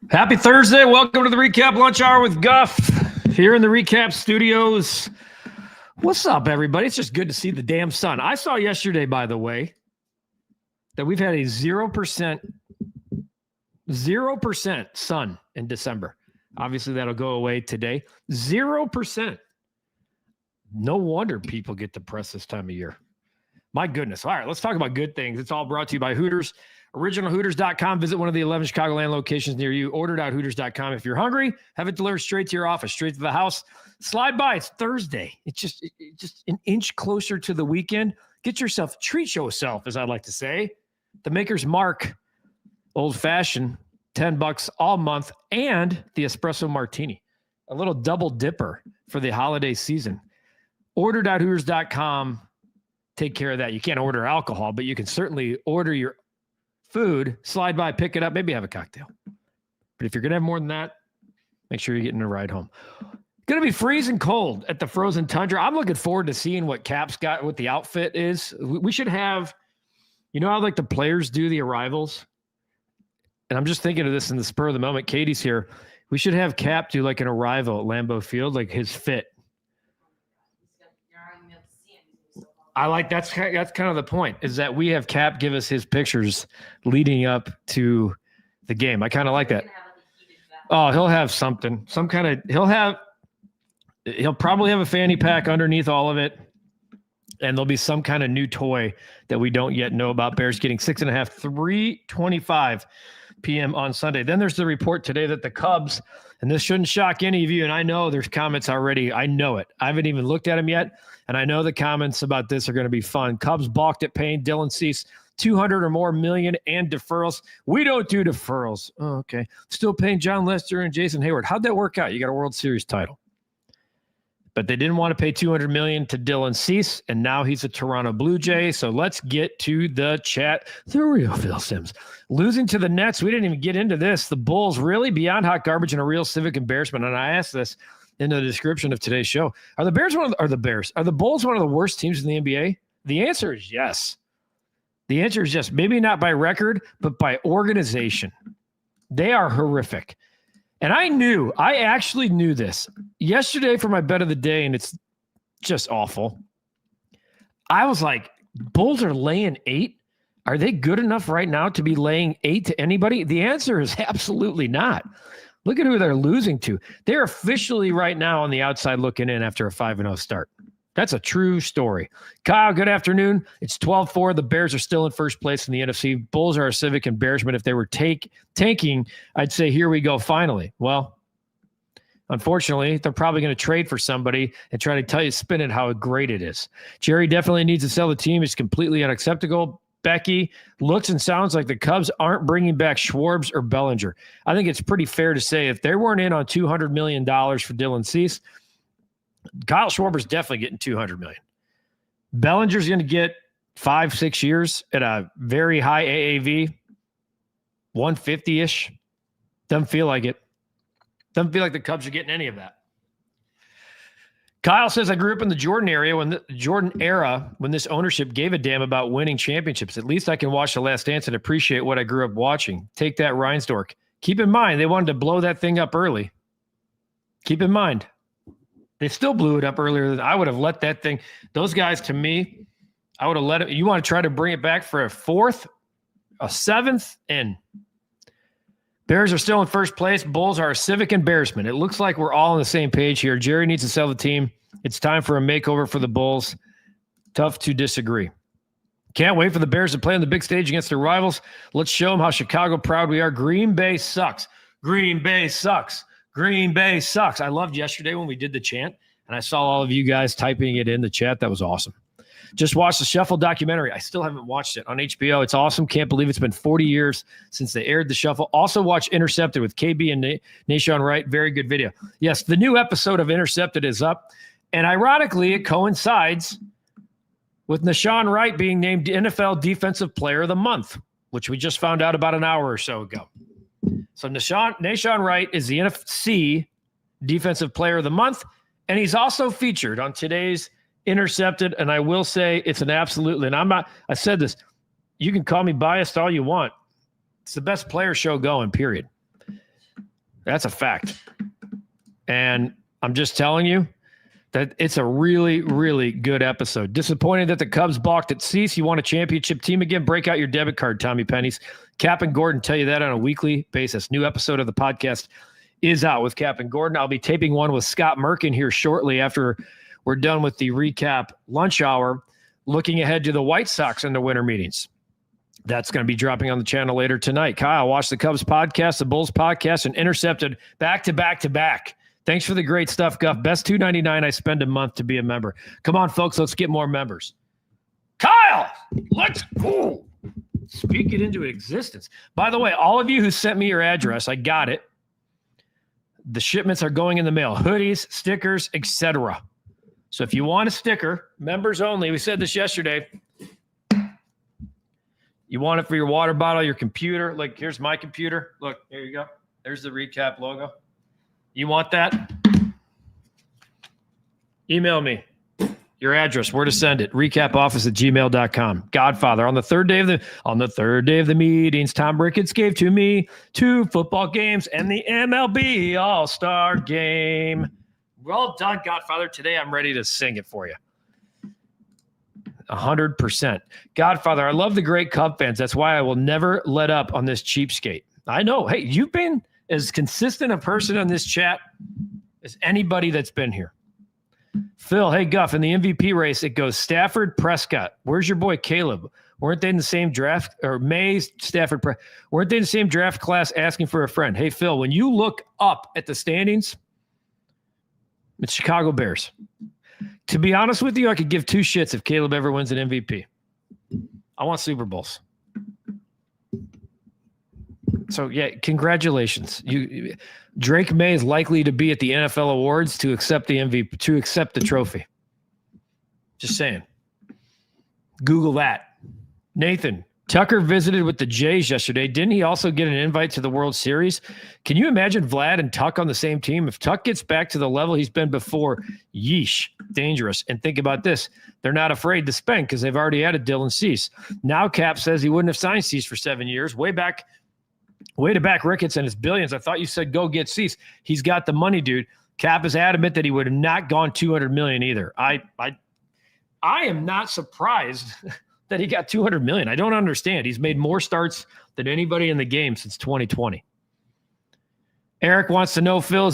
Happy Thursday. Welcome to the REKAP Lunch Hour with Guff here in the REKAP studios. What's up, everybody? It's just good to see the damn sun. I saw yesterday, by the way, that we've had a 0% sun in December. Obviously, that'll go away today. 0%. No wonder people get depressed this time of year. My goodness. All right, let's talk about good things. It's all brought to you by Hooters. OriginalHooters.com. Visit one of the 11 Chicagoland locations near you. Order.Hooters.com. If you're hungry, have it delivered straight to your office, straight to the house. Slide by. It's Thursday. It's just an inch closer to the weekend. Get yourself, treat yourself, as I like to say. The Maker's Mark Old Fashioned, $10 all month, and the Espresso Martini, a little double dipper for the holiday season. Order.Hooters.com. Take care of that. You can't order alcohol, but you can certainly order your food, slide by, pick it up, maybe have a cocktail. But if you're going to have more than that, make sure you're getting a ride home. Going to be freezing cold at the frozen tundra. I'm looking forward to seeing what Cap's got, what the outfit is. We should have, you know how like the players do the arrivals? And I'm just thinking of this in the spur of the moment. Katie's here. We should have Cap do like an arrival at Lambeau Field, like his fit. I like that's kind of the point, is that we have Cap give us his pictures leading up to the game. I kind of like that. Oh, he'll have something, he'll probably have a fanny pack underneath all of it. And there'll be some kind of new toy that we don't yet know about. Bears getting 6.5, 3:25 p.m. on Sunday. Then there's the report today that the Cubs, and this shouldn't shock any of you, and I know there's comments already. I know it. I haven't even looked at them yet, and I know the comments about this are going to be fun. Cubs balked at paying Dylan Cease $200 or more million and deferrals. We don't do deferrals. Oh, okay. Still paying John Lester and Jason Hayward. How'd that work out? You got a World Series title. But they didn't want to pay $200 million to Dylan Cease, and now he's a Toronto Blue Jay. So let's get to the chat. The real Phil Simms. Losing to the Nets, we didn't even get into this. The Bulls really beyond hot garbage and a real civic embarrassment. And I asked this in the description of today's show. Are the Bulls one of the worst teams in the NBA? The answer is yes. The answer is yes. Maybe not by record, but by organization. They are horrific. And I actually knew this yesterday for my bet of the day, and it's just awful. I was like, Bulls are laying 8. Are they good enough right now to be laying 8 to anybody? The answer is absolutely not. Look at who they're losing to. They're officially right now on the outside looking in after a 5-0 start. That's a true story. Kyle, good afternoon. It's 12-4. The Bears are still in first place in the NFC. Bulls are a civic embarrassment. If they were tanking, I'd say, here we go, finally. Well, unfortunately, they're probably going to trade for somebody and try to spin it how great it is. Jerry definitely needs to sell the team. It's completely unacceptable. Becky, looks and sounds like the Cubs aren't bringing back Schwartz or Bellinger. I think it's pretty fair to say if they weren't in on $200 million for Dylan Cease, Kyle Schwarber's definitely getting $200 million. Bellinger's going to get 5-6 years at a very high AAV, 150-ish. Doesn't feel like it. Doesn't feel like the Cubs are getting any of that. Kyle says, I grew up in the Jordan era when this ownership gave a damn about winning championships. At least I can watch The Last Dance and appreciate what I grew up watching. Take that, Reinsdorf. Keep in mind, they wanted to blow that thing up early. Keep in mind. They still blew it up earlier than I would have let that thing. Those guys, to me, I would have let it. You want to try to bring it back for a 4th, a 7th, and Bears are still in first place. Bulls are a civic embarrassment. It looks like we're all on the same page here. Jerry needs to sell the team. It's time for a makeover for the Bulls. Tough to disagree. Can't wait for the Bears to play on the big stage against their rivals. Let's show them how Chicago proud we are. Green Bay sucks. Green Bay sucks. Green Bay sucks. I loved yesterday when we did the chant, and I saw all of you guys typing it in the chat. That was awesome. Just watched the Shuffle documentary. I still haven't watched it on HBO. It's awesome. Can't believe it's been 40 years since they aired the Shuffle. Also watch Intercepted with KB and Nashawn Wright. Very good video. Yes, the new episode of Intercepted is up, and ironically, it coincides with Nashawn Wright being named NFL Defensive Player of the Month, which we just found out about an hour or so ago. So Nashawn Wright is the NFC Defensive Player of the Month, and he's also featured on today's Intercepted. And I will say it's an absolutely, and I said this, you can call me biased all you want. It's the best player show going, period. That's a fact. And I'm just telling you that it's a really, really good episode. Disappointed that the Cubs balked at Cease. You want a championship team again? Break out your debit card, Tommy Pennies. Cap and Gordon tell you that on a weekly basis. New episode of the podcast is out with Cap and Gordon. I'll be taping one with Scott Merkin here shortly after we're done with the REKAP Lunch Hour, looking ahead to the White Sox and the winter meetings. That's going to be dropping on the channel later tonight. Kyle, watch the Cubs podcast, the Bulls podcast, and Intercepted back to back to back. Thanks for the great stuff, Guff. Best $2.99 I spend a month to be a member. Come on, folks. Let's get more members. Kyle, let's go. Speak it into existence. By the way, all of you who sent me your address, I got it. The shipments are going in the mail. Hoodies, stickers, etc. So if you want a sticker, members only, we said this yesterday. You want it for your water bottle, your computer. Like, here's my computer. Look, here you go. There's the REKAP logo. You want that? Email me your address, where to send it. REKAPoffice@gmail.com. Godfather. On the third day of the meetings, Tom Ricketts gave to me 2 football games and the MLB All-Star Game. Well done, Godfather. Today I'm ready to sing it for you. 100%. Godfather, I love the great Cub fans. That's why I will never let up on this cheapskate. I know. Hey, you've been as consistent a person on this chat as anybody that's been here. Phil, hey, Guff, in the MVP race, it goes Stafford, Prescott. Where's your boy Caleb? Weren't they in the same draft? Or Mays, Stafford, weren't they in the same draft class asking for a friend? Hey, Phil, when you look up at the standings, it's Chicago Bears. To be honest with you, I could give 2 shits if Caleb ever wins an MVP. I want Super Bowls. So, yeah, congratulations. Drake May is likely to be at the NFL Awards to accept the MVP, to accept the trophy. Just saying. Google that. Nathan, Tucker visited with the Jays yesterday. Didn't he also get an invite to the World Series? Can you imagine Vlad and Tuck on the same team? If Tuck gets back to the level he's been before, yeesh, dangerous. And think about this. They're not afraid to spend because they've already added Dylan Cease. Now Cap says he wouldn't have signed Cease for 7 years. Way to back Ricketts and his billions. I thought you said go get Cease. He's got the money, dude. Cap is adamant that he would have not gone $200 million either. I am not surprised that he got $200 million. I don't understand. He's made more starts than anybody in the game since 2020. Eric wants to know, Phil,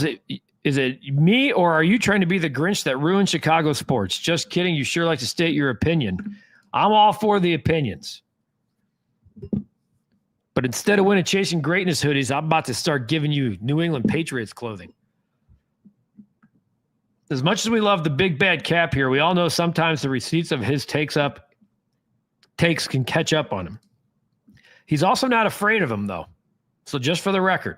is it me or are you trying to be the Grinch that ruined Chicago sports? Just kidding. You sure like to state your opinion. I'm all for the opinions. But instead of winning Chasing Greatness hoodies, I'm about to start giving you New England Patriots clothing. As much as we love the big bad Cap here, we all know sometimes the receipts of his takes can catch up on him. He's also not afraid of them, though. So just for the record,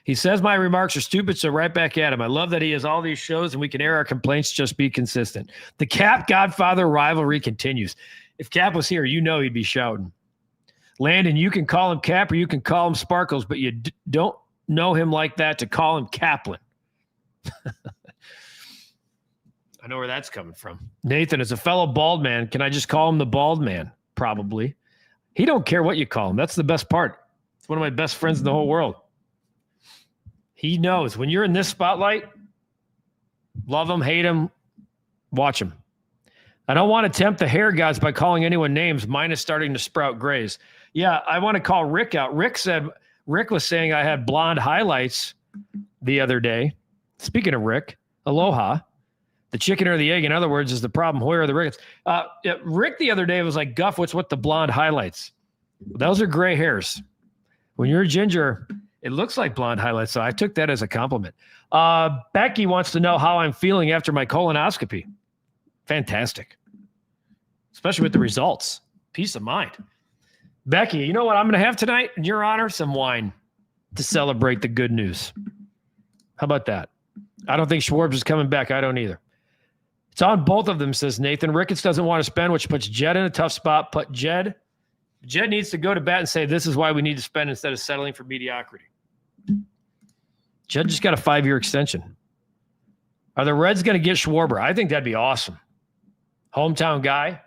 he says my remarks are stupid, so right back at him. I love that he has all these shows and we can air our complaints, just be consistent. The Cap Godfather rivalry continues. If Cap was here, you know he'd be shouting. Landon, you can call him Cap or you can call him Sparkles, but you don't know him like that to call him Kaplan. I know where that's coming from. Nathan, as a fellow bald man, can I just call him the bald man? Probably. He don't care what you call him. That's the best part. It's one of my best friends in the whole world. He knows when you're in this spotlight, love him, hate him, watch him. I don't want to tempt the hair gods by calling anyone names. Mine is starting to sprout grays. Yeah, I want to call Rick out. Rick was saying I had blonde highlights the other day. Speaking of Rick, aloha. The chicken or the egg, in other words, is the problem. Where are the Ricketts? Rick the other day was like, Guff, what's with the blonde highlights? Those are gray hairs. When you're a ginger, it looks like blonde highlights. So I took that as a compliment. Becky wants to know how I'm feeling after my colonoscopy. Fantastic. Especially with the results. Peace of mind. Becky, you know what I'm going to have tonight? In your honor, some wine to celebrate the good news. How about that? I don't think Schwartz is coming back. I don't either. It's on both of them, says Nathan. Ricketts doesn't want to spend, which puts Jed in a tough spot. Jed needs to go to bat and say, this is why we need to spend instead of settling for mediocrity. Jed just got a 5-year extension. Are the Reds going to get Schwarber? I think that'd be awesome. Hometown guy.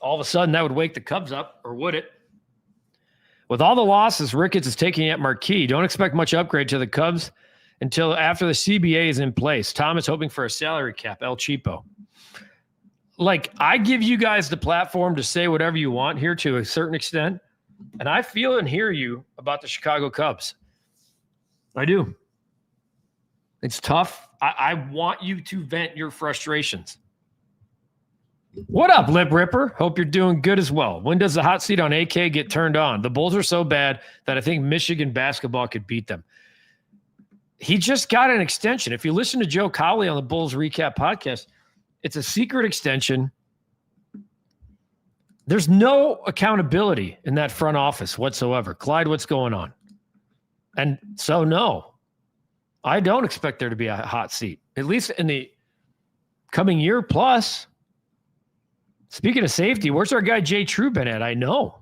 All of a sudden, that would wake the Cubs up, or would it? With all the losses Ricketts is taking at Marquee, don't expect much upgrade to the Cubs until after the CBA is in place. Tom is hoping for a salary cap, El Cheapo. Like, I give you guys the platform to say whatever you want here to a certain extent, and I feel and hear you about the Chicago Cubs. I do. It's tough. I want you to vent your frustrations. What up, Lip Ripper? Hope you're doing good as well. When does the hot seat on AK get turned on? The Bulls are so bad that I think Michigan basketball could beat them. He just got an extension. If you listen to Joe Cowley on the Bulls Recap podcast, it's a secret extension. There's no accountability in that front office whatsoever. Clyde, what's going on? And so, no, I don't expect there to be a hot seat, at least in the coming year plus. Speaking of safety, where's our guy Jay Trubin at? I know.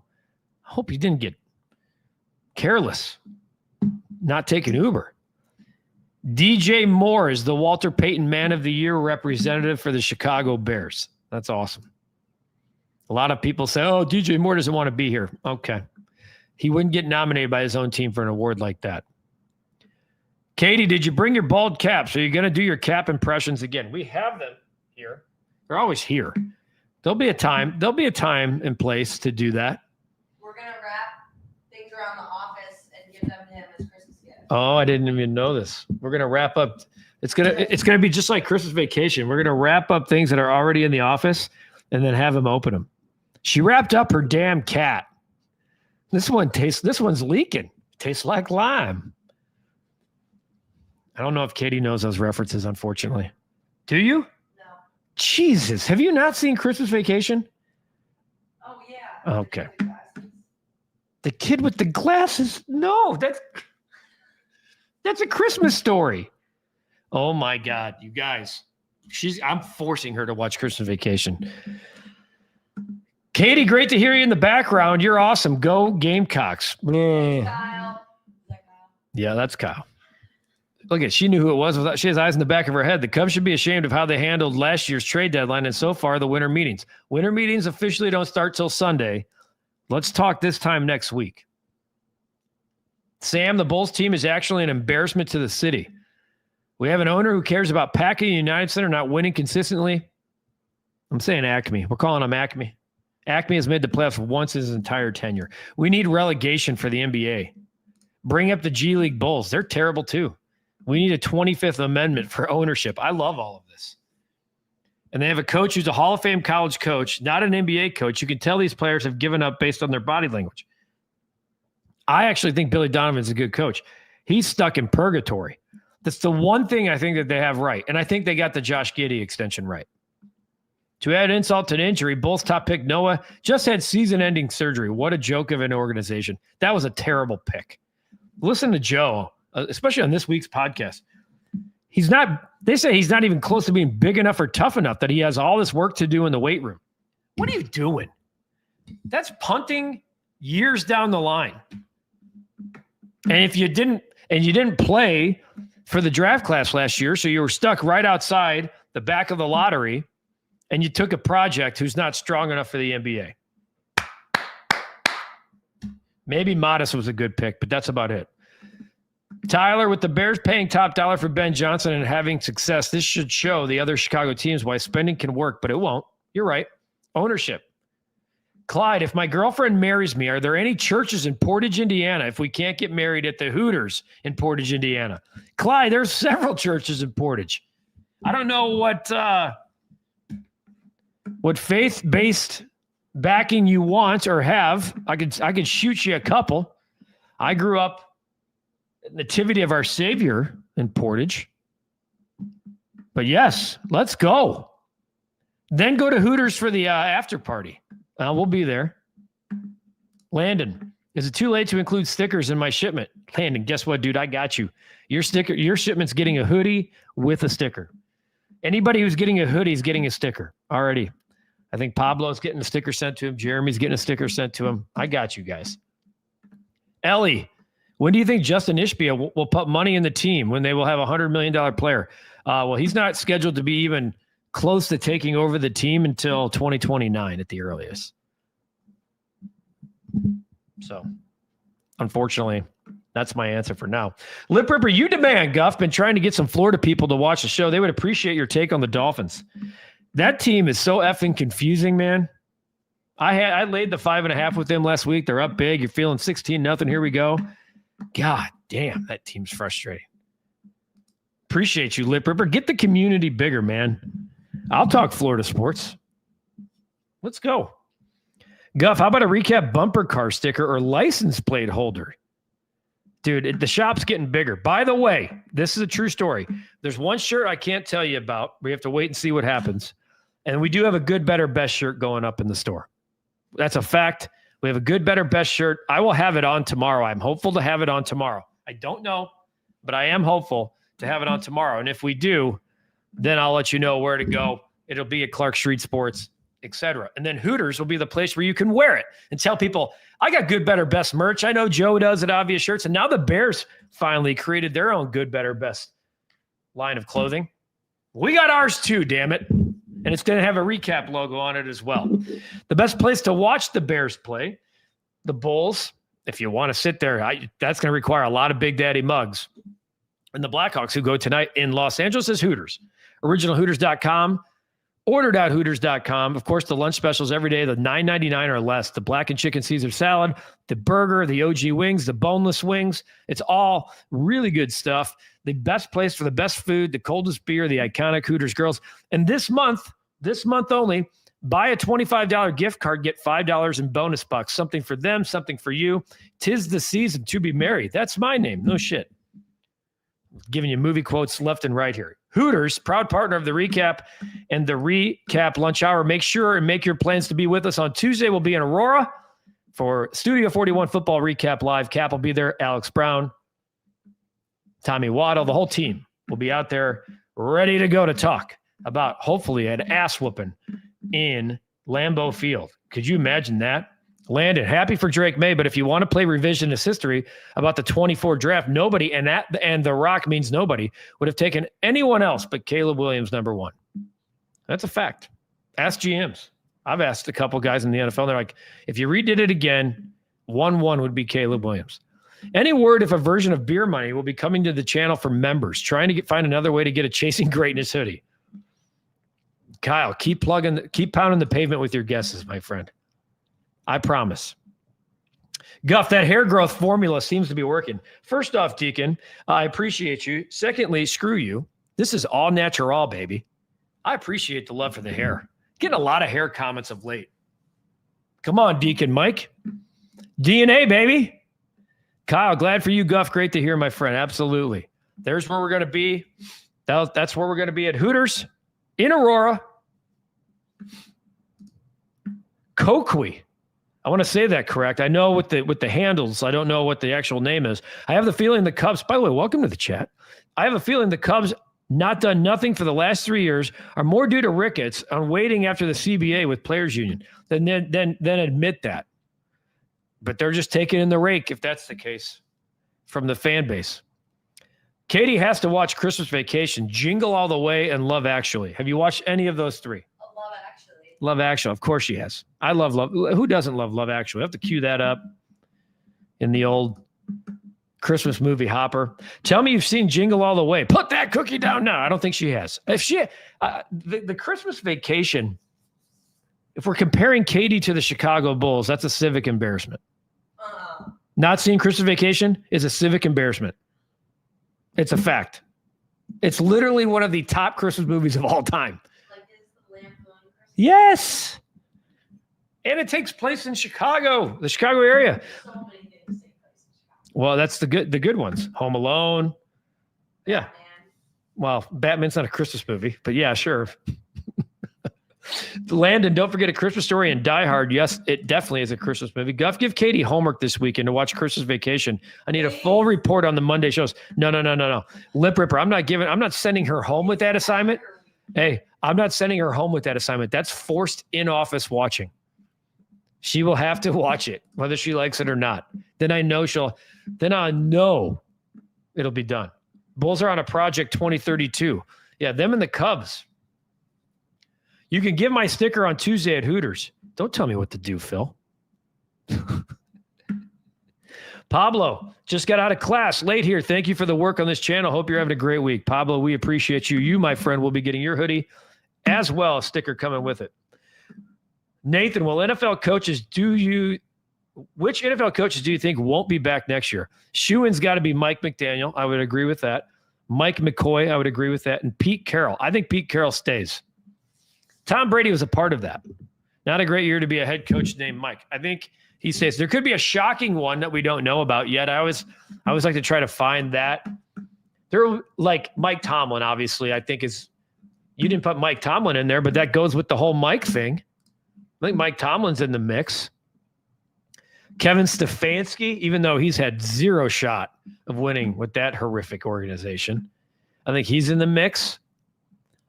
I hope he didn't get careless, not taking Uber. DJ Moore is the Walter Payton Man of the Year representative for the Chicago Bears. That's awesome. A lot of people say, oh, DJ Moore doesn't want to be here. Okay. He wouldn't get nominated by his own team for an award like that. Katie, did you bring your bald caps? Are you going to do your cap impressions again? We have them here. They're always here. There'll be a time and place to do that. We're going to wrap things around the office and give them to him as Christmas gifts. Oh, I didn't even know this. We're going to wrap up. It's going to be just like Christmas vacation. We're going to wrap up things that are already in the office and then have him open them. She wrapped up her damn cat. This one's leaking. Tastes like lime. I don't know if Katie knows those references, unfortunately. Do you? No. Jesus. Have you not seen Christmas Vacation? Oh, yeah. Okay. The kid with the glasses? No, that's a Christmas Story. Oh, my God. You guys. I'm forcing her to watch Christmas Vacation. Katie, great to hear you in the background. You're awesome. Go Gamecocks. Kyle. Yeah, that's Kyle. Look at, she knew who it was. She has eyes in the back of her head. The Cubs should be ashamed of how they handled last year's trade deadline and so far the winter meetings. Winter meetings officially don't start till Sunday. Let's talk this time next week. Sam, the Bulls team is actually an embarrassment to the city. We have an owner who cares about packing United Center, not winning consistently. I'm saying Acme. We're calling him Acme. Acme has made the playoffs once in his entire tenure. We need relegation for the NBA. Bring up the G League Bulls. They're terrible too. We need a 25th amendment for ownership. I love all of this. And they have a coach who's a Hall of Fame college coach, not an NBA coach. You can tell these players have given up based on their body language. I actually think Billy Donovan's a good coach. He's stuck in purgatory. That's the one thing I think that they have right. And I think they got the Josh Giddey extension right. To add insult to injury, Bulls top pick Noah just had season-ending surgery. What a joke of an organization. That was a terrible pick. Listen to Joe, especially on this week's podcast. They say he's not even close to being big enough or tough enough, that he has all this work to do in the weight room. What are you doing? That's punting years down the line. And if you didn't play for the draft class last year, so you were stuck right outside the back of the lottery, and you took a project who's not strong enough for the NBA. Maybe Modest was a good pick, but that's about it. Tyler, with the Bears paying top dollar for Ben Johnson and having success, this should show the other Chicago teams why spending can work, but it won't. You're right. Ownership. Clyde, if my girlfriend marries me, are there any churches in Portage, Indiana if we can't get married at the Hooters in Portage, Indiana? Clyde, there's several churches in Portage. I don't know what faith-based backing you want or have. I could shoot you a couple. I grew up Nativity of Our Savior in Portage. But yes, let's go. Then go to Hooters for the after party. We'll be there. Landon, is it too late to include stickers in my shipment? Landon, guess what, dude? I got you. Your shipment's getting a hoodie with a sticker. Anybody who's getting a hoodie is getting a sticker already. I think Pablo's getting a sticker sent to him. Jeremy's getting a sticker sent to him. I got you guys. Ellie, when do you think Justin Ishbia will put money in the team when they will have a $100 million player? Well, he's not scheduled to be even close to taking over the team until 2029 at the earliest. So Unfortunately, that's my answer for now. Lip Ripper, you demand, Guff. Been trying to get some Florida people to watch the show. They would appreciate your take on the Dolphins. That team is so effing confusing, man. I laid the 5.5 with them last week. They're up big. You're feeling 16-0. Here we go. God damn, that team's frustrating. Appreciate you, Lip Ripper. Get the community bigger, man. I'll talk Florida sports. Let's go. Guff, how about a recap bumper car sticker or license plate holder? Dude, the shop's getting bigger. By the way, this is a true story. There's one shirt I can't tell you about. We have to wait and see what happens. And we do have a good, better, best shirt going up in the store. That's a fact. We have a good, better, best shirt. I will have it on tomorrow. I'm hopeful to have it on tomorrow. I don't know, but I am hopeful to have it on tomorrow. And if we do, then I'll let you know where to go. It'll be at Clark Street Sports, etc. And then Hooters will be the place where you can wear it and tell people, I got good, better, best merch. I know Joe does at Obvious Shirts. And now the Bears finally created their own good, better, best line of clothing. We got ours too, damn it. And it's going to have a recap logo on it as well. The best place to watch the Bears play, the Bulls, if you want to sit there, that's going to require a lot of Big Daddy mugs. And the Blackhawks, who go tonight in Los Angeles, is Hooters. OriginalHooters.com. Ordered.Hooters.com. Of course, the lunch specials every day, the $9.99 or less. The blackened chicken Caesar salad, the burger, the OG wings, the boneless wings. It's all really good stuff. The best place for the best food, the coldest beer, the iconic Hooters girls. And this month only, buy a $25 gift card, get $5 in bonus bucks. Something for them, something for you. 'Tis the season to be merry. That's my name. No shit. Giving you movie quotes left and right here. Hooters, proud partner of the Recap and the REKAP Lunch Hour. Make sure and make your plans to be with us on Tuesday. We'll be in Aurora for Studio 41 Football REKAP Live. Cap will be there. Alex Brown, Tommy Waddle, the whole team will be out there ready to go to talk about hopefully an ass whooping in Lambeau Field. Could you imagine that? Landon, happy for Drake May, but if you want to play revisionist history about the 24 draft, nobody, and The Rock means nobody, would have taken anyone else but Caleb Williams number 1. That's a fact. Ask GMs. I've asked a couple guys in the NFL, and they're like, if you redid it again, 1-1 would be Caleb Williams. Any word if a version of Beer Money will be coming to the channel for members, trying to find another way to get a Chasing Greatness hoodie? Kyle, keep pounding the pavement with your guesses, my friend. I promise. Guff, that hair growth formula seems to be working. First off, Deacon, I appreciate you. Secondly, screw you. This is all natural, baby. I appreciate the love for the hair. Getting a lot of hair comments of late. Come on, Deacon Mike. DNA, baby. Kyle, glad for you, Guff. Great to hear, my friend. Absolutely. There's where we're going to be. That's where we're going to be at Hooters in Aurora. Coquille. I want to say that correct. I know with the handles, I don't know what the actual name is. I have the feeling the Cubs, by the way, welcome to the chat. I have a feeling the Cubs not done nothing for the last 3 years are more due to rickets on waiting after the CBA with Players Union than admit that. But they're just taking in the rake, if that's the case, from the fan base. Katie has to watch Christmas Vacation, Jingle All the Way, and Love Actually. Have you watched any of those three? Love Actually. Of course she has. I love Love. Who doesn't love Love Actually? I have to cue that up in the old Christmas movie hopper. Tell me you've seen Jingle All the Way. Put that cookie down now. I don't think she has. If she, the Christmas Vacation, if we're comparing Katie to the Chicago Bulls, that's a civic embarrassment. Not seeing Christmas Vacation is a civic embarrassment. It's a fact. It's literally one of the top Christmas movies of all time. Yes. And it takes place in Chicago, the Chicago area. So many things take place in Chicago. Well, that's the good ones. Home Alone. Yeah. Batman. Well, Batman's not a Christmas movie, but yeah, sure. Landon, don't forget A Christmas Story and Die Hard. Yes, it definitely is a Christmas movie. Guff, give Katie homework this weekend to watch Christmas Vacation. I need a full report on the Monday shows. No. Lip Ripper, I'm not sending her home with that assignment. Hey, I'm not sending her home with that assignment. That's forced in-office watching. She will have to watch it, whether she likes it or not. Then I know it'll be done. Bulls are on a project 2032. Yeah, them and the Cubs. You can give my sticker on Tuesday at Hooters. Don't tell me what to do, Phil. Pablo just got out of class late here. Thank you for the work on this channel. Hope you're having a great week. Pablo, we appreciate you. You, my friend, will be getting your hoodie as well, a sticker coming with it. Nathan, which NFL coaches do you think won't be back next year? Shoo-in's got to be Mike McDaniel. I would agree with that. Mike McCoy, I would agree with that. And Pete Carroll. I think Pete Carroll stays. Tom Brady was a part of that. Not a great year to be a head coach named Mike. I think he stays. There could be a shocking one that we don't know about yet. I always like to try to find that. There, like Mike Tomlin, obviously, I think you didn't put Mike Tomlin in there, but that goes with the whole Mike thing. I think Mike Tomlin's in the mix. Kevin Stefanski, even though he's had zero shot of winning with that horrific organization, I think he's in the mix.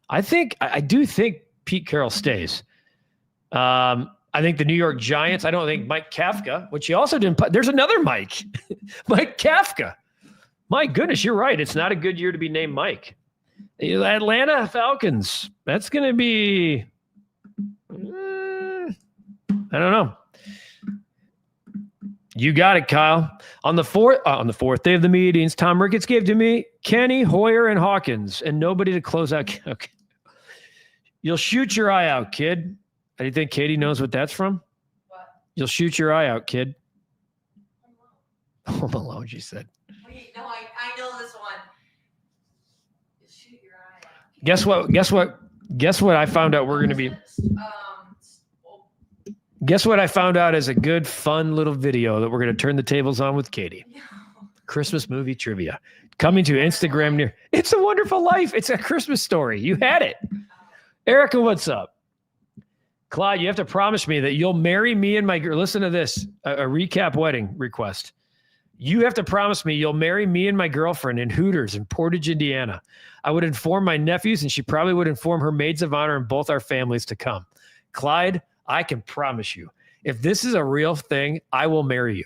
I do think Pete Carroll stays. I think the New York Giants, I don't think Mike Kafka, which he also didn't put. There's another Mike. Mike Kafka. My goodness, you're right. It's not a good year to be named Mike. Atlanta Falcons. That's going to be, I don't know. You got it, Kyle. On the fourth day of the meetings, Tom Ricketts gave to me Kenny, Hoyer, and Hawkins, and nobody to close out. Okay. You'll shoot your eye out, kid. Do you think Katie knows what that's from? What? You'll shoot your eye out, kid. Home Alone, she said. Wait, no, I know this one. You'll shoot your eye out. Guess what I found out we're going to be. Guess what I found out is a good, fun little video that we're going to turn the tables on with Katie. No. Christmas movie trivia. Coming to Instagram near. It's a Wonderful Life. It's a Christmas story. You had it. Erica, what's up? Clyde, you have to promise me that you'll marry me and my girl. Listen to this, a recap wedding request. You have to promise me you'll marry me and my girlfriend in Hooters in Portage, Indiana. I would inform my nephews, and she probably would inform her maids of honor and both our families to come. Clyde, I can promise you, if this is a real thing, I will marry you.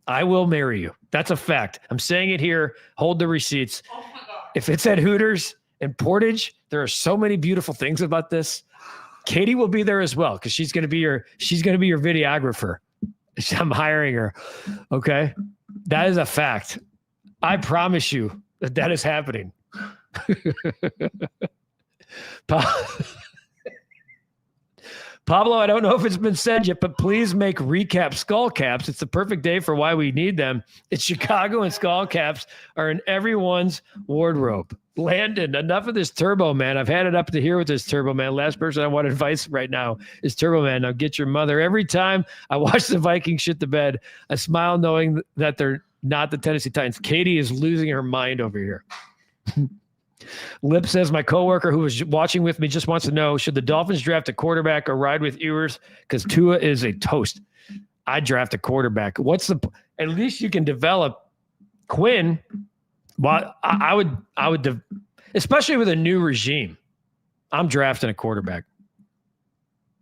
I will marry you. That's a fact. I'm saying it here. Hold the receipts. Oh my God. If it's at Hooters in Portage, there are so many beautiful things about this. Katie will be there as well because she's going to be your videographer. I'm hiring her. Okay, that is a fact. I promise you that is happening. Pablo, I don't know if it's been said yet, but please make REKAP skull caps. It's the perfect day for why we need them. It's Chicago, and skull caps are in everyone's wardrobe. Landon, enough of this Turbo Man. I've had it up to here with this Turbo Man. Last person I want advice right now is Turbo Man. Now get your mother. Every time I watch the Vikings shit the bed, I smile knowing that they're not the Tennessee Titans. Katie is losing her mind over here. Lip says, my coworker who was watching with me just wants to know, should the Dolphins draft a quarterback or ride with Ewers? Because Tua is a toast. I draft a quarterback. At least you can develop Quinn. Well, I would, especially with a new regime. I'm drafting a quarterback.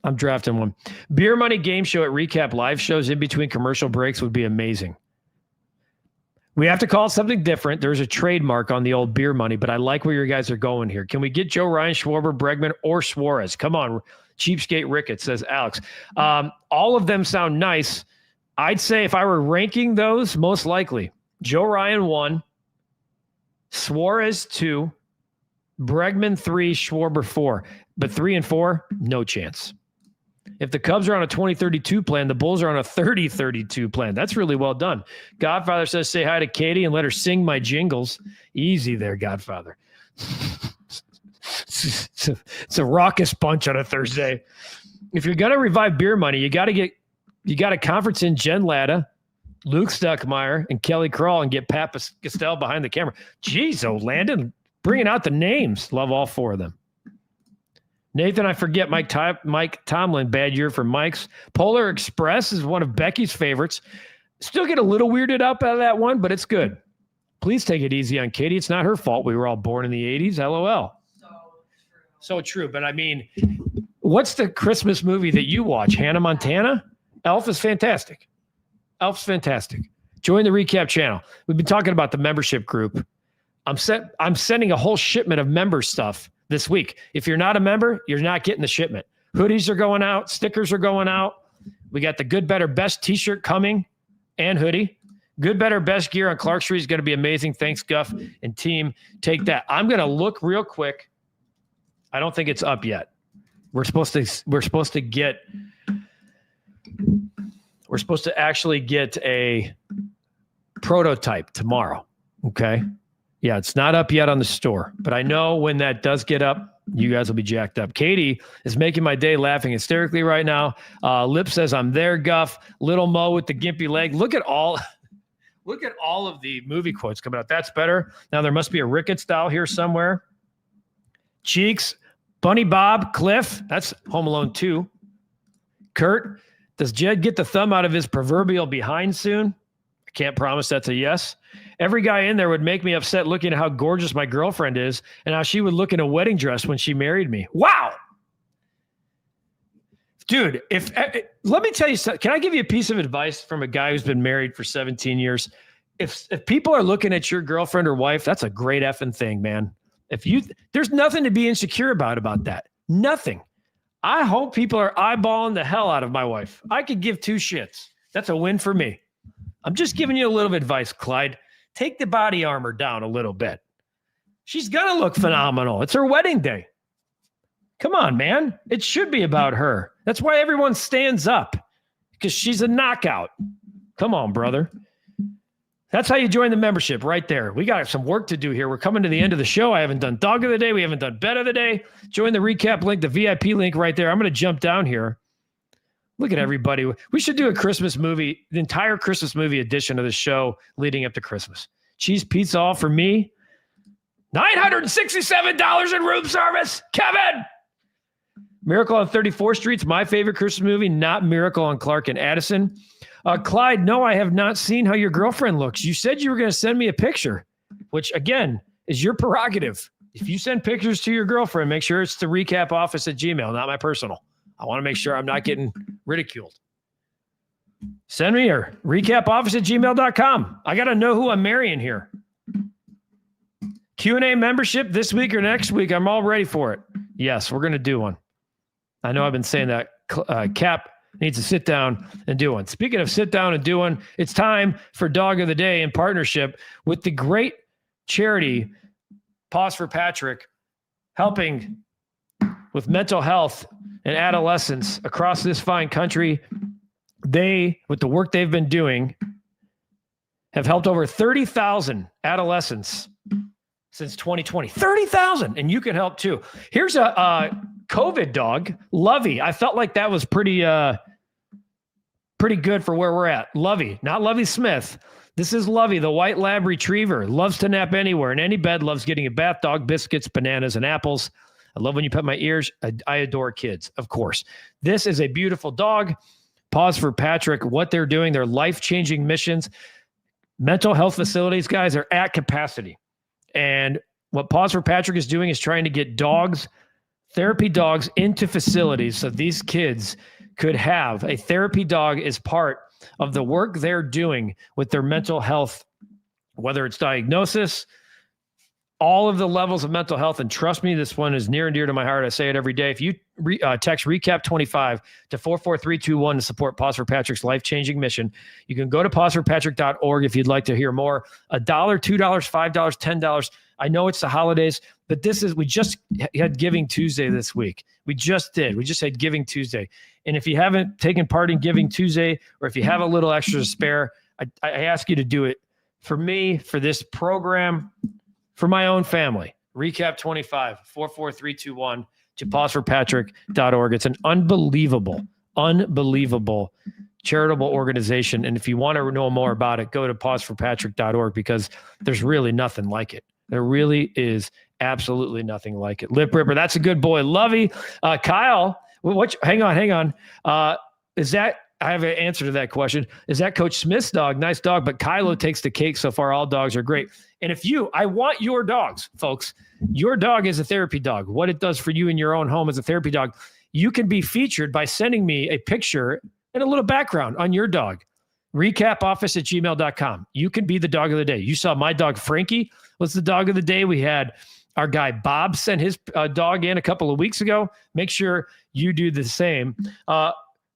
I'm drafting one. Beer Money Game Show at REKAP live shows in between commercial breaks would be amazing. We have to call it something different. There's a trademark on the old beer money, but I like where you guys are going here. Can we get Joe Ryan, Schwarber, Bregman, or Suarez? Come on, Cheapskate Ricketts, says Alex. All of them sound nice. I'd say if I were ranking those, most likely, Joe Ryan 1, Suarez 2, Bregman 3, Schwarber 4. But 3 and 4, no chance. If the Cubs are on a 2032 plan, the Bulls are on a 3032 plan. That's really well done. Godfather says, say hi to Katie and let her sing my jingles. Easy there, Godfather. It's a raucous bunch on a Thursday. If you're going to revive beer money, you got to conference in Jen Latta, Luke Stuckmeyer, and Kelly Crawl and get Pat Castell behind the camera. Jeez, Landon, bringing out the names. Love all 4 of them. Nathan, I forget Mike Tomlin, bad year for Mike's. Polar Express is one of Becky's favorites. Still get a little weirded up out of that one, but it's good. Please take it easy on Katie. It's not her fault. We were all born in the 80s. LOL. So true. But I mean, what's the Christmas movie that you watch? Hannah Montana? Elf is fantastic. Elf's fantastic. Join the REKAP channel. We've been talking about the membership group. I'm sending a whole shipment of member stuff this week. If you're not a member, you're not getting the shipment. Hoodies are going out. Stickers are going out. We got the Good, Better, Best t-shirt coming and hoodie. Good, better, best gear on Clark Street is going to be amazing. Thanks, Guff and team. Take that. I'm going to look real quick. I don't think it's up yet. We're supposed to actually get a prototype tomorrow. Okay. Yeah, it's not up yet on the store, but I know when that does get up, you guys will be jacked up. Katie is making my day laughing hysterically right now. Lip says, I'm there, Guff. Little Mo with the gimpy leg. Look at all of the movie quotes coming out. That's better. Now there must be a Ricketts style here somewhere. Cheeks, Bunny Bob, Cliff. That's Home Alone 2. Kurt, does Jed get the thumb out of his proverbial behind soon? I can't promise that's a yes. Every guy in there would make me upset looking at how gorgeous my girlfriend is and how she would look in a wedding dress when she married me. Wow. Dude, let me tell you something. Can I give you a piece of advice from a guy who's been married for 17 years? If people are looking at your girlfriend or wife, that's a great effing thing, man. There's nothing to be insecure about that. Nothing. I hope people are eyeballing the hell out of my wife. I could give two shits. That's a win for me. I'm just giving you a little advice, Clyde. Take the body armor down a little bit. She's going to look phenomenal. It's her wedding day. Come on, man. It should be about her. That's why everyone stands up, because she's a knockout. Come on, brother. That's how you join the membership right there. We got some work to do here. We're coming to the end of the show. I haven't done Dog of the Day. We haven't done Bet of the Day. Join the recap link, the VIP link right there. I'm going to jump down here. Look at everybody. We should do a Christmas movie, the entire Christmas movie edition of the show leading up to Christmas. Cheese pizza all for me. $967 in room service. Kevin! Miracle on 34th Street's my favorite Christmas movie, not Miracle on Clark and Addison. Clyde, no, I have not seen how your girlfriend looks. You said you were going to send me a picture, which, again, is your prerogative. If you send pictures to your girlfriend, make sure it's the recapoffice@gmail.com, not my personal. I want to make sure I'm not getting ridiculed. Send me your recapoffice@gmail.com. I got to know who I'm marrying here. Q&A membership this week or next week. I'm all ready for it. Yes, we're going to do one. I know I've been saying that. Cap needs to sit down and do one. Speaking of sit down and do one, it's time for Dog of the Day in partnership with the great charity, Pause for Patrick, helping with mental health and adolescents across this fine country. They, with the work they've been doing, have helped over 30,000 adolescents since 2020. 30,000, and you can help too. Here's a COVID dog, Lovey. I felt like that was pretty good for where we're at. Lovey, not Lovey Smith. This is Lovey, the white lab retriever. Loves to nap anywhere in any bed. Loves getting a bath. Dog biscuits, bananas, and apples. I love when you pet my ears. I adore kids, of course. This is a beautiful dog. Pause for Patrick. What they're doing, their life-changing missions. Mental health facilities, guys, are at capacity. And what Pause for Patrick is doing is trying to get dogs, therapy dogs, into facilities so these kids could have a therapy dog as part of the work they're doing with their mental health, whether it's diagnosis, all of the levels of mental health. And trust me, this one is near and dear to my heart. I say it every day. If you text REKAP25 to 44321 to support Pause for Patrick's life-changing mission, you can go to pauseforpatrick.org if you'd like to hear more. $1, $2, $5, $10. I know it's the holidays, but we just had Giving Tuesday this week. We just had Giving Tuesday. And if you haven't taken part in Giving Tuesday, or if you have a little extra to spare, I ask you to do it for me, for this program, for my own family. Recap 25, 44321 to pauseforpatrick.org. It's an unbelievable charitable organization. And if you want to know more about it, go to pauseforpatrick.org, because there's really nothing like it. There really is absolutely nothing like it. Lip Ripper, that's a good boy. Lovey. Kyle, hang on. Is that, I have an answer to that question. Is that Coach Smith's dog? Nice dog, but Kylo takes the cake so far. All dogs are great. And I want your dogs, folks. Your dog is a therapy dog. What it does for you in your own home as a therapy dog, you can be featured by sending me a picture and a little background on your dog. REKAPoffice@gmail.com. You can be the dog of the day. You saw my dog, Frankie, was the dog of the day. We had our guy, Bob, sent his dog in a couple of weeks ago. Make sure you do the same.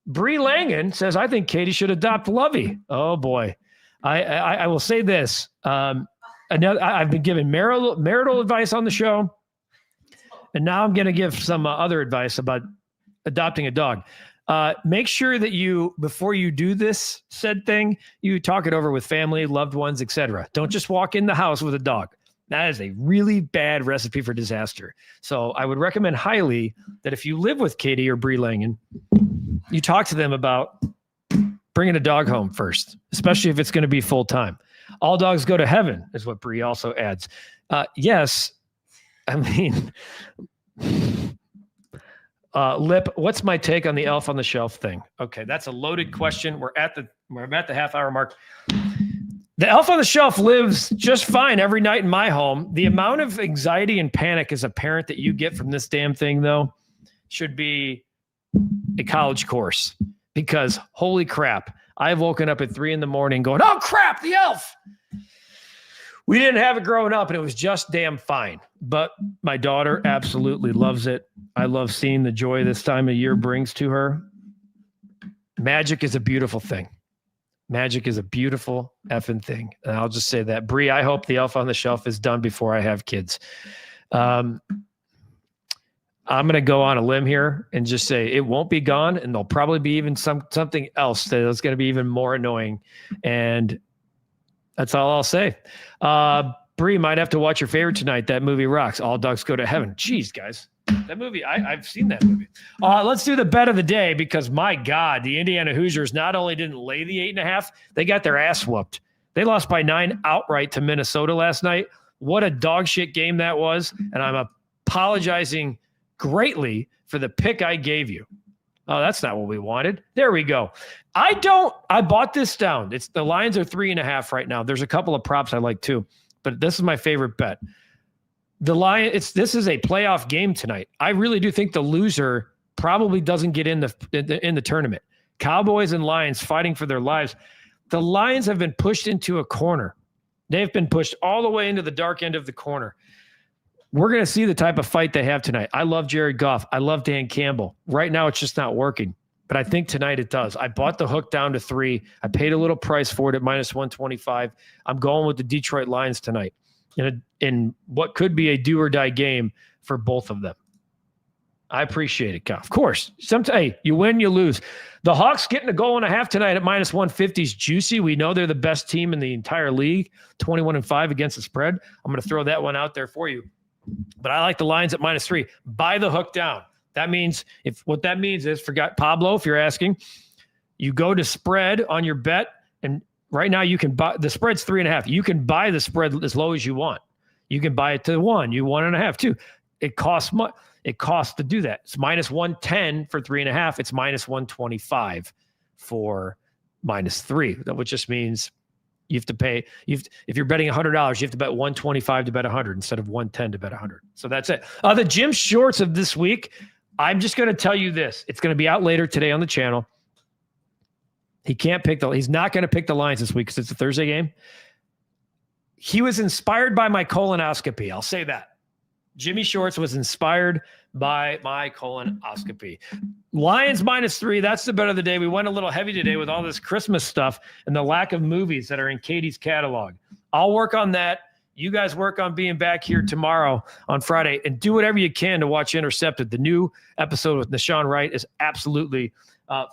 Bree Langan says, I think Katie should adopt Lovey. Oh, boy. I will say this. I've been given marital advice on the show, and now I'm going to give some other advice about adopting a dog. Make sure that before you do this said thing, you talk it over with family, loved ones, etc. Don't just walk in the house with a dog. That is a really bad recipe for disaster. So I would recommend highly that if you live with Katie or Brie Langen, you talk to them about bringing a dog home first, especially if it's going to be full time. All dogs go to heaven is what Brie also adds. Yes. I mean, Lip, what's my take on the elf on the shelf thing? Okay, that's a loaded question. We're at the half hour mark. The elf on the shelf lives just fine every night in my home. The amount of anxiety and panic as a parent that you get from this damn thing, though, should be a college course, because holy crap, I've woken up at 3 a.m. going, oh crap, the elf. We didn't have it growing up, and it was just damn fine. But my daughter absolutely loves it. I love seeing the joy this time of year brings to her. Magic is a beautiful thing. Magic is a beautiful effing thing. And I'll just say that. Brie, I hope the elf on the shelf is done before I have kids. I'm going to go on a limb here and just say it won't be gone, and there'll probably be even something else that's going to be even more annoying. And that's all I'll say. Brie, might have to watch your favorite tonight. That movie rocks. All Dogs Go to Heaven. Jeez, guys. That movie, I've seen that movie. Let's do the bet of the day, because, my God, the Indiana Hoosiers not only didn't lay the 8.5, they got their ass whooped. They lost by 9 outright to Minnesota last night. What a dog shit game that was. And I'm apologizing greatly for the pick I gave you. Oh, that's not what we wanted. There we go. I bought this down. The Lions are 3.5 right now. There's a couple of props I like too, but this is my favorite bet. This is a playoff game tonight. I really do think the loser probably doesn't get in the tournament. Cowboys and Lions fighting for their lives. The Lions have been pushed into a corner. They've been pushed all the way into the dark end of the corner. We're going to see the type of fight they have tonight. I love Jared Guff. I love Dan Campbell. Right now, it's just not working. But I think tonight it does. I bought the hook down to 3. I paid a little price for it at -125. I'm going with the Detroit Lions tonight in what could be a do-or-die game for both of them. I appreciate it, Guff. Of course. Hey, you win, you lose. The Hawks getting a goal and a half tonight at -150 is juicy. We know they're the best team in the entire league, 21-5 against the spread. I'm going to throw that one out there for you. But I like the Lions at -3. Buy the hook down. That means what that means is, forgot Pablo, if you're asking, you go to spread on your bet, and right now you can buy the spread's 3.5. You can buy the spread as low as you want. You can buy it to 1, 1.5, 2. It costs much. It costs to do that. It's -110 for 3.5. It's -125 for -3, which just means you have to pay. If you're betting $100, you have to bet 125 to bet 100 instead of 110 to bet 100. So that's it. The Jim Shorts of this week. I'm just going to tell you this. It's going to be out later today on the channel. He's not going to pick the Lions this week because it's a Thursday game. He was inspired by my colonoscopy. I'll say that. Jimmy Shorts was inspired by my colonoscopy. Lions -3. That's the bet of the day. We went a little heavy today with all this Christmas stuff and the lack of movies that are in Katie's catalog. I'll work on that. You guys work on being back here tomorrow on Friday, and do whatever you can to watch Intercepted. The new episode with Nashawn Wright is absolutely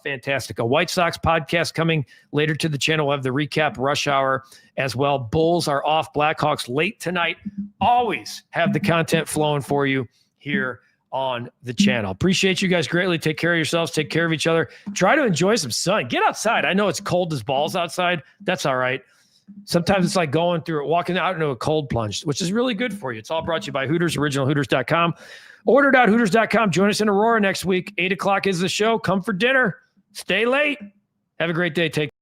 fantastic. A White Sox podcast coming later to the channel. We'll have the recap rush hour as well. Bulls are off, Blackhawks late tonight. Always have the content flowing for you here on the channel. Appreciate you guys greatly. Take care of yourselves. Take care of each other. Try to enjoy some sun. Get outside. I know it's cold as balls outside. That's all right. Sometimes it's like walking out into a cold plunge, which is really good for you. It's all brought to you by Hooters, originalhooters.com. Order.hooters.com. Join us in Aurora next week. 8 o'clock is the show. Come for dinner. Stay late. Have a great day. Take care.